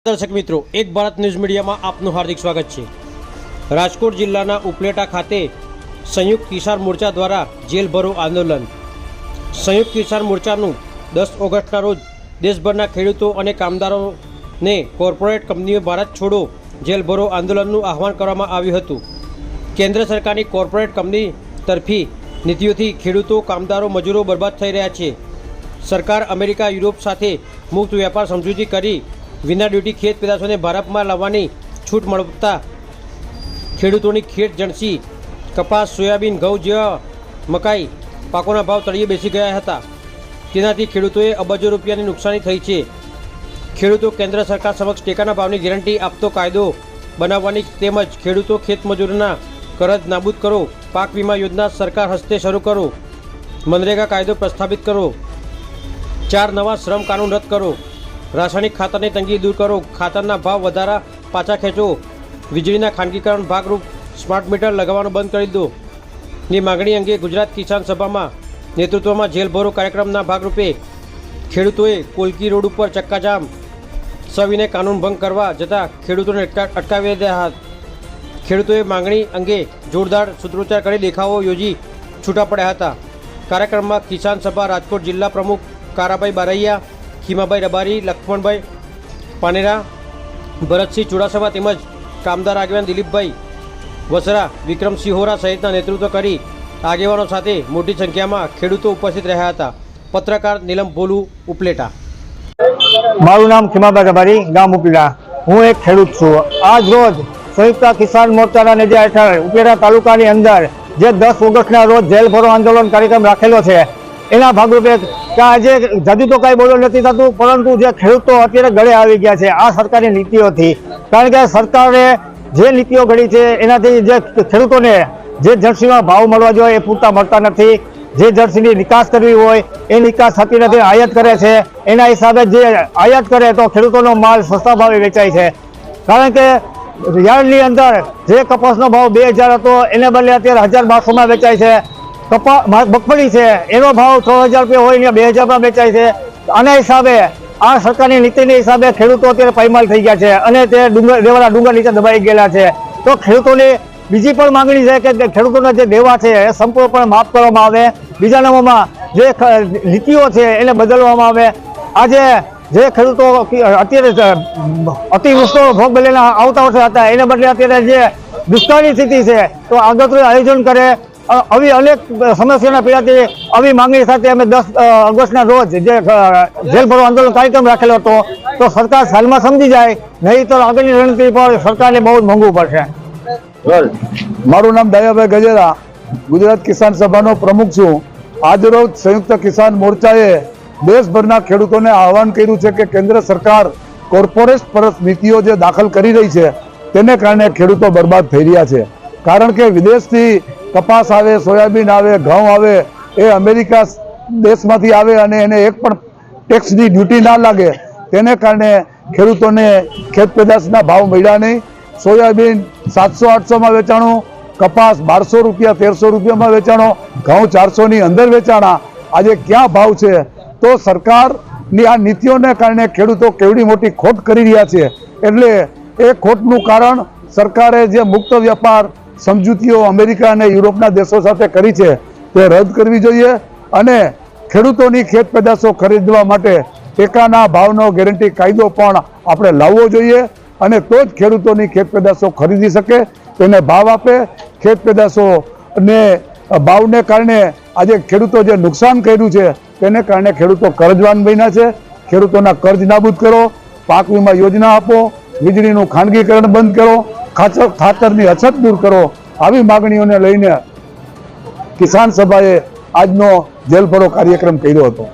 દર્શક મિત્રો, એક ભારત ન્યૂઝ મીડિયામાં આપનું હાર્દિક સ્વાગત છે। રાજકોટ જિલ્લાના ઉપલેટા ખાતે સંયુક્ત કિસાન મોરચા દ્વારા જેલ ભરો આંદોલન। સંયુક્ત કિસાન મોરચાનું 10 ઓગસ્ટના રોજ દેશભરના ખેડૂતો અને કામદારોને કોર્પોરેટ કંપનીઓ ભારત છોડો જેલ ભરો આંદોલનનું આહવાન કરવામાં આવ્યું હતું। કેન્દ્ર સરકારની કોર્પોરેટ કંપની તરફી નીતિઓથી ખેડૂતો, કામદારો, મજૂરો બરબાદ થઈ રહ્યા છે। સરકાર અમેરિકા, યુરોપ સાથે મુક્ત વેપાર સમજૂતી કરી વિના ડ્યુટી ખેત પેદાશોને ભારતમાં લાવવાની છૂટ મળતા ખેડૂતોની ખેત જણસી, કપાસ, સોયાબીન, ઘઉં જેવા મકાઈ પાકોના ભાવ તળિયે બેસી ગયા હતા। તેનાથી ખેડૂતોએ અબજો રૂપિયાની નુકસાની થઈ છે। ખેડૂતો કેન્દ્ર સરકાર સમક્ષ ટેકાના ભાવની ગેરંટી આપતો કાયદો બનાવવાની તેમજ ખેડૂતો ખેતમજૂરોના કરજ નાબૂદ કરો, પાક વીમા યોજના સરકાર હસ્તે શરૂ કરો, મનરેગા કાયદો પ્રસ્થાપિત કરો, 4 નવા શ્રમ કાનૂન રદ કરો, રાસાયણિક ખાતરની તંગી દૂર કરો, ખાતરના ભાવ વધારા પાછા ખેંચો, વીજળીના ખાનગીકરણ ભાગરૂપ સ્માર્ટ મીટર લગાવવાનું બંધ કરી દો ની માગણી અંગે ગુજરાત કિસાન સભામાં નેતૃત્વમાં જેલ ભરો કાર્યક્રમના ભાગરૂપે ખેડૂતોએ કોલકી રોડ ઉપર ચક્કાજામ સવિનય કાનૂન ભંગ કરવા જતાં ખેડૂતોને અટકાવી દીધા હતા। ખેડૂતોએ માગણી અંગે જોરદાર સૂત્રોચ્ચાર કરી દેખાવો યોજી છૂટા પડ્યા હતા। કાર્યક્રમમાં કિસાન સભા રાજકોટ જિલ્લા પ્રમુખ કારાભાઈ બારૈયા, ખીમાભાઈ રબારી, લક્ષ્મણભાઈ પાનેરા, ભરતસિંહ ચુડાસમા તેમજ કામદાર આગેવાન દિલીપભાઈ વસરા, વિક્રમસિંહ હોરા સહિતના નેતૃત્વ કરી આગેવાનો સાથે મોટી સંખ્યામાં ખેડૂતો ઉપસ્થિત રહ્યા હતા। પત્રકાર નીલમ ભોલુ, ઉપલેટા। મારું નામ ખીમાભાઈ રબારી, ગામ ઉપલેટા। હું એક ખેડૂત છું। આજ રોજ સંયુક્ત કિસાન મોરચાના નેજા હેઠળ ઉપલેટા તાલુકાની અંદર જે 10 ઓગસ્ટના રોજ જેલ ભરો આંદોલન કાર્યક્રમ રાખેલો છે, એના ભાગરૂપે કે આજે જદી તો કાંઈ બોલો નથી થતું, પરંતુ જે ખેડૂતો અત્યારે ગળે આવી ગયા છે આ સરકારની નીતિઓથી। કારણ કે સરકારે જે નીતિઓ ઘડી છે એનાથી જે ખેડૂતોને જે જર્સીમાં ભાવ મળવા જોઈએ એ પૂરતા મળતા નથી। જે જર્સીની નિકાસ કરવી હોય એ નિકાસ થતી નથી, આયાત કરે છે। એના હિસાબે જે આયાત કરે તો ખેડૂતોનો માલ સસ્તા ભાવે વેચાય છે। કારણ કે યાર્ડની અંદર જે કપાસનો ભાવ 2000 હતો એને બદલે અત્યારે 1200માં વેચાય છે। મગફળી છે એનો ભાવ 6000 રૂપિયા હોય ને 2000માં વેચાય છે। આના હિસાબે આ સરકારની નીતિના હિસાબે ખેડૂતો અત્યારે પાયમાલ થઈ ગયા છે અને તે દેવાના ડુંગર નીચે દબાઈ ગયેલા છે। તો ખેડૂતોની બીજી પણ માંગણી છે કે ખેડૂતોના જે દેવા છે એ સંપૂર્ણપણે માફ કરવામાં આવે। બીજા નંબરમાં જે નીતિઓ છે એને બદલવામાં આવે। આજે જે ખેડૂતો અત્યારે અતિવૃષ્ટિનો ભોગ બનેલા આવતા વર્ષે હતા એને બદલે અત્યારે જે દુષ્કાળની સ્થિતિ છે તો આગોતરું આયોજન કરે। આવી અનેક સમસ્યાના પીડાથી આવી માંગણી સાથે અમે 10 ઓગસ્ટના રોજ જે જેલ ભરો આંદોલન કાર્યક્રમ રાખેલો હતો, તો સરકાર હાલમાં સમજી જાય, નહીં તો આગળની રણનીતિ પર સરકારને બહુ જ મોંઘું પડશે। મારું નામ દયાભાઈ ગજેરા, ગુજરાત કિસાન સભાનો પ્રમુખ છું। આજરોજ સંયુક્ત કિસાન મોરચાએ દેશભરના ખેડૂતોને આહવાન કર્યું છે કે કેન્દ્ર સરકાર કોર્પોરેટ પરત નીતિઓ જે દાખલ કરી રહી છે તેને કારણે ખેડૂતો બરબાદ થઈ રહ્યા છે। કારણ કે વિદેશથી કપાસ આવે, સોયાબીન આવે, ઘઉં આવે, એ અમેરિકા દેશમાંથી આવે અને એને એક પણ ટેક્સની ડ્યુટી ના લાગે, તેને કારણે ખેડૂતોને ખેત પેદાશના ભાવ મળ્યા નહીં। સોયાબીન 700-800માં વેચાણું, કપાસ 1200 રૂપિયા 1300 રૂપિયામાં વેચાણો, ઘઉં 400ની અંદર વેચાણા। આજે ક્યાં ભાવ છે? તો સરકારની આ નીતિઓને કારણે ખેડૂતો કેવડી મોટી ખોટ કરી રહ્યા છે। એટલે એ ખોટનું કારણ સરકારે જે મુક્ત વેપાર સમજૂતીઓ અમેરિકા અને યુરોપના દેશો સાથે કરી છે તે રદ કરવી જોઈએ અને ખેડૂતોની ખેત પેદાશો ખરીદવા માટે ટેકાના ભાવનો ગેરંટી કાયદો પણ આપણે લાવવો જોઈએ અને તો જ ખેડૂતોની ખેત પેદાશો ખરીદી શકે, તેને ભાવ આપે। ખેત પેદાશોને ભાવને કારણે આજે ખેડૂતો જે નુકસાન કર્યું છે તેને કારણે ખેડૂતો કર્જવાન બન્યા છે। ખેડૂતોના કર્જ નાબૂદ કરો, પાક વીમા યોજના આપો, વીજળીનું ખાનગીકરણ બંધ કરો, ખાતરની અછત દૂર કરો। આવી માગણીઓને લઈને કિસાન સભાએ આજનો જેલ ભરો કાર્યક્રમ કર્યો હતો।